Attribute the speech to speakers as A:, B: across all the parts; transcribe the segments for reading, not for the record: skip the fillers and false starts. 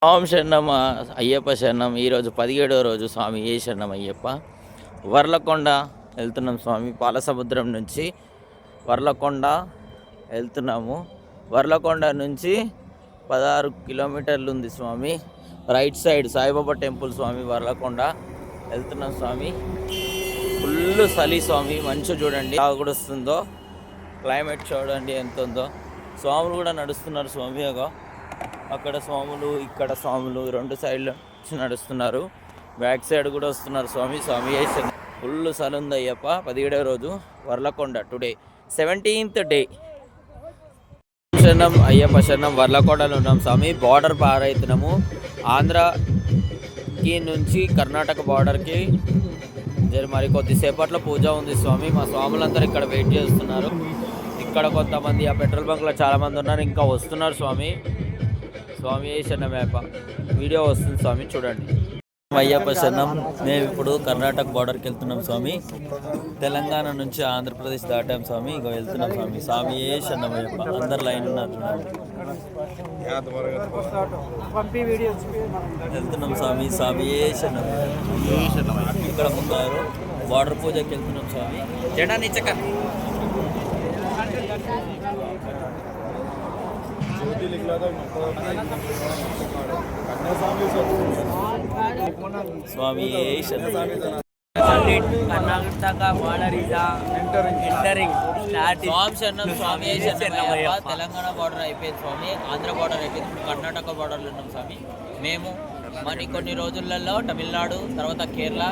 A: ఓం శరణం అయ్యప్ప శరణం. ఈరోజు 17వ రోజు. స్వామి ఏ శరణం అయ్యప్ప. వర్లకొండ వెళ్తున్నాం స్వామి. పాలసముద్రం నుంచి వర్లకొండ వెళ్తున్నాము. వర్లకొండ నుంచి 16 కిలోమీటర్లు ఉంది స్వామి. రైట్ సైడ్ సాయిబాబా టెంపుల్ స్వామి. వర్లకొండ వెళ్తున్నాం స్వామి. ఫుల్ చలి స్వామి. మంచు చూడండి ఎలా కూడా వస్తుందో. క్లైమేట్ చూడండి ఎంత ఉందో. స్వాములు కూడా నడుస్తున్నారు స్వామి. అక్కడ స్వాములు ఇక్కడ స్వాములు రెండు సైడ్లు నడుస్తున్నారు. బ్యాక్ సైడ్ కూడా వస్తున్నారు స్వామి. స్వామి ఫుల్ చలి ఉంది అయ్యప్ప. 17వ రోజు వర్లకొండ. Today 17th day. శరణం అయ్యప్ప శరణం. వర్లకొండలో ఉన్నాం స్వామి. బార్డర్ పారైతున్నాము. ఆంధ్రకి నుంచి కర్ణాటక బార్డర్కి మరి కొద్దిసేపట్లో పూజ ఉంది స్వామి. మా స్వాములందరూ ఇక్కడ వెయిట్ చేస్తున్నారు. ఇక్కడ కొంతమంది ఆ పెట్రోల్ బంక్లో చాలామంది ఉన్నారు. ఇంకా వస్తున్నారు స్వామి. స్వామి శరణమయ్యప్ప. వీడియో వస్తుంది స్వామి చూడండి. అయ్యప్ప శరణం. మేము ఇప్పుడు కర్ణాటక బార్డర్కి వెళ్తున్నాం స్వామి. తెలంగాణ నుంచి ఆంధ్రప్రదేశ్ దాటాం స్వామి. ఇక వెళ్తున్నాం స్వామి. స్వామి శరణమయ్యప్ప. అందరు లైన్ ఉన్నారు. వెళ్తున్నాం స్వామి. స్వామి శరణమయ్యప్ప. ఇక్కడ ఉన్నారు. బార్డర్ పూజకి వెళ్తున్నాం స్వామి. జెండా నిచ్చక స్వామి
B: Karnataka border is entering starting.
A: స్వామి తెలంగాణ బార్డర్ అయిపోయింది స్వామి. ఆంధ్ర బార్డర్ అయిపోయింది. ఇప్పుడు కర్ణాటక బార్డర్లో ఉన్నాం స్వామి. మేము మరి కొన్ని రోజులలో తమిళనాడు తర్వాత కేరళ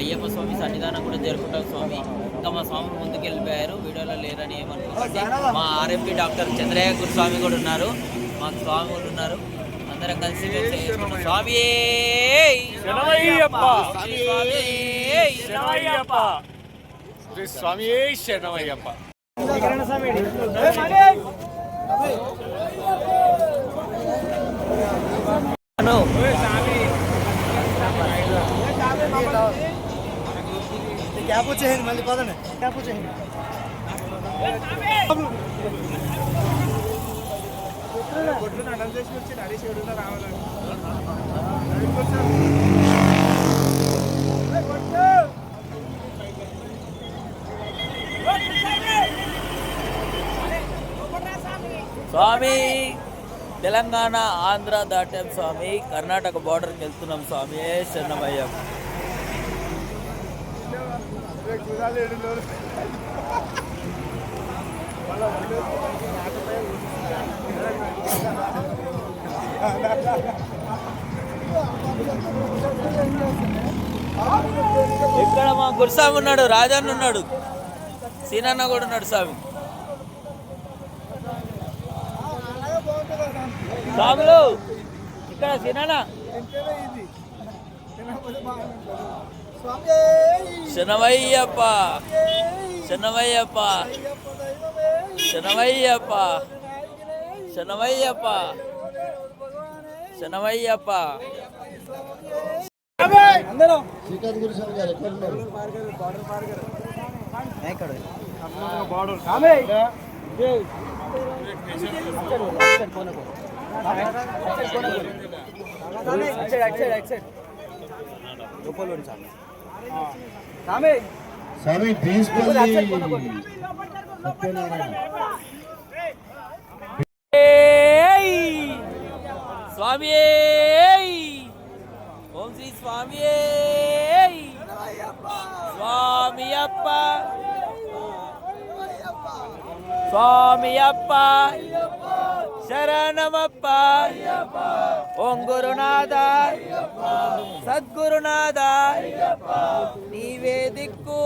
A: అయ్యప్ప స్వామి సన్నిధానం కూడా జరుపుకుంటాం స్వామి. ఇంకా మా స్వాములు ముందుకు వెళ్ళిపోయారు. వీడియోలో లేరని ఏమనుకోండి. మా ఆర్ఎంపీ డాక్టర్ చంద్రయ్య గురుస్వామి కూడా ఉన్నారు. మాకు స్వాములు ఉన్నారు. అందరం కలిసి స్వామి
C: స్వామి శరణమయ్యప్ప.
B: క్యాప్ వచ్చేయండి మళ్ళీ పదండి. క్యాప్ వచ్చేయండి.
A: స్వామి తెలంగాణ ఆంధ్ర దాటాం స్వామి. కర్ణాటక బార్డర్కి వెళ్తున్నాం స్వామి శరణమయ్యప్ప. ఇక్కడ మా గురుస్వామి ఉన్నాడు. రాజన్న ఉన్నాడు. సీనన్న కూడా ఉన్నాడు స్వామి. స్వాములు ఇక్కడ సీనన్న శరణమయ్యప్ప. శరణమయ్యప్ప. శరణమయ్యప్ప. శరణమయ్యప్ప. శరణమయ్యప్ప.
D: స్వామి తీసుకొని
A: స్వామి ఓం శ్రీ స్వామి స్వామి అప్ప. స్వామి అప్ప శరణమప్ప. ఓం గురునాథ సద్గురునాథ నీవే దిక్కు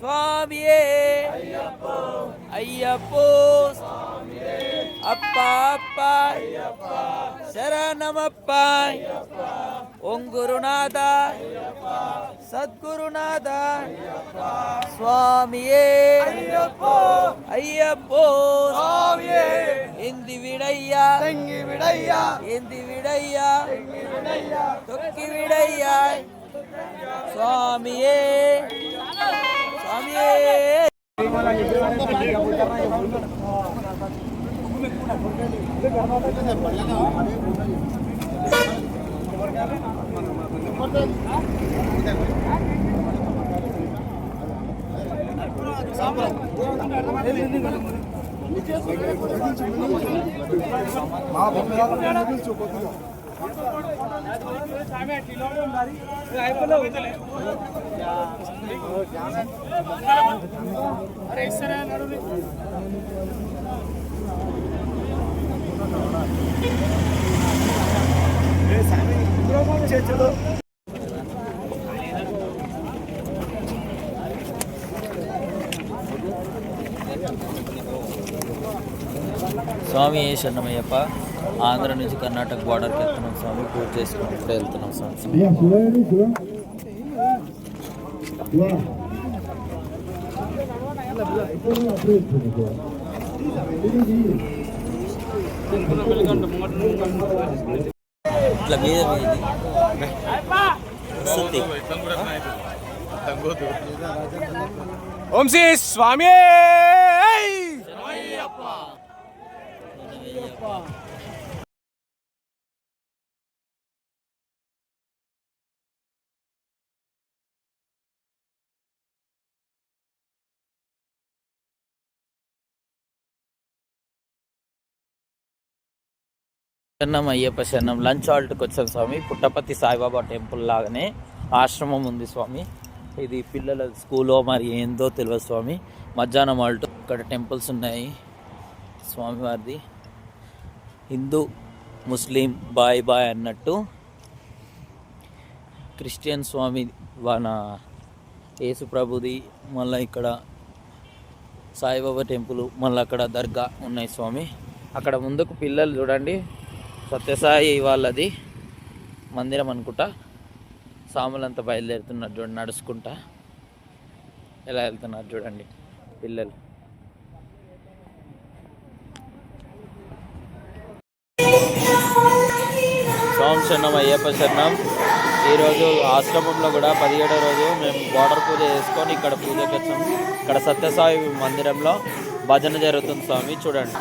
A: స్వామియే అయ్యప్పో అప్ప అప్ప శరణమప్ప. ఓం గురునాథ సద్గురునాథ స్వామియే అయ్యప్పో ఎంది విడయ్యా ఎంది విడయ్యా తొక్కి విడయ్యా స్వామియే స్వామియే. స్వామి ఏ శరణమయ్యప్ప. ఆంధ్ర నుంచి కర్ణాటక బార్డర్కి వెళ్తున్నాం స్వామి. పూజ చేసుకుని ఇప్పుడే వెళ్తున్నాం స్వామి.
D: అయ్యా శివాని శివ
A: ఇట్లా మీద వస్తుంది.
B: ఓం శ్రీ స్వామి
A: శరణం అయ్యప్ప శరణం. లంచ్ హాల్ట్కి వచ్చాం స్వామి. పుట్టపర్తి సాయిబాబా టెంపుల్ లాగానే ఆశ్రమం ఉంది స్వామి. ఇది పిల్లల స్కూలో మరి ఏందో తెలియదు స్వామి. మధ్యాహ్నం హాల్ట్. ఇక్కడ టెంపుల్స్ ఉన్నాయి స్వామివారిది. హిందూ ముస్లిం బాయ్ బాయ్ అన్నట్టు. క్రిస్టియన్ స్వామి మన యేసు ప్రభుది. మళ్ళీ ఇక్కడ సాయిబాబా టెంపుల్, మళ్ళీ అక్కడ దర్గా ఉన్నాయి స్వామి. అక్కడ ముందుకు పిల్లలు చూడండి, సత్యసాయి వాళ్ళది మందిరం అనుకుంటా. సాములంతా బయలుదేరుతున్నారు చూడండి, నడుచుకుంటా ఎలా వెళ్తున్నారు చూడండి పిల్లలు. స్వామి శరణం అయ్యప్ప శరణం. ఈరోజు ఆశ్రమంలో కూడా 17వ రోజు మేము బార్డర్ పూజ చేసుకొని ఇక్కడ పూజకి వచ్చాము. ఇక్కడ సత్యసాయి మందిరంలో భజన జరుగుతుంది స్వామి చూడండి.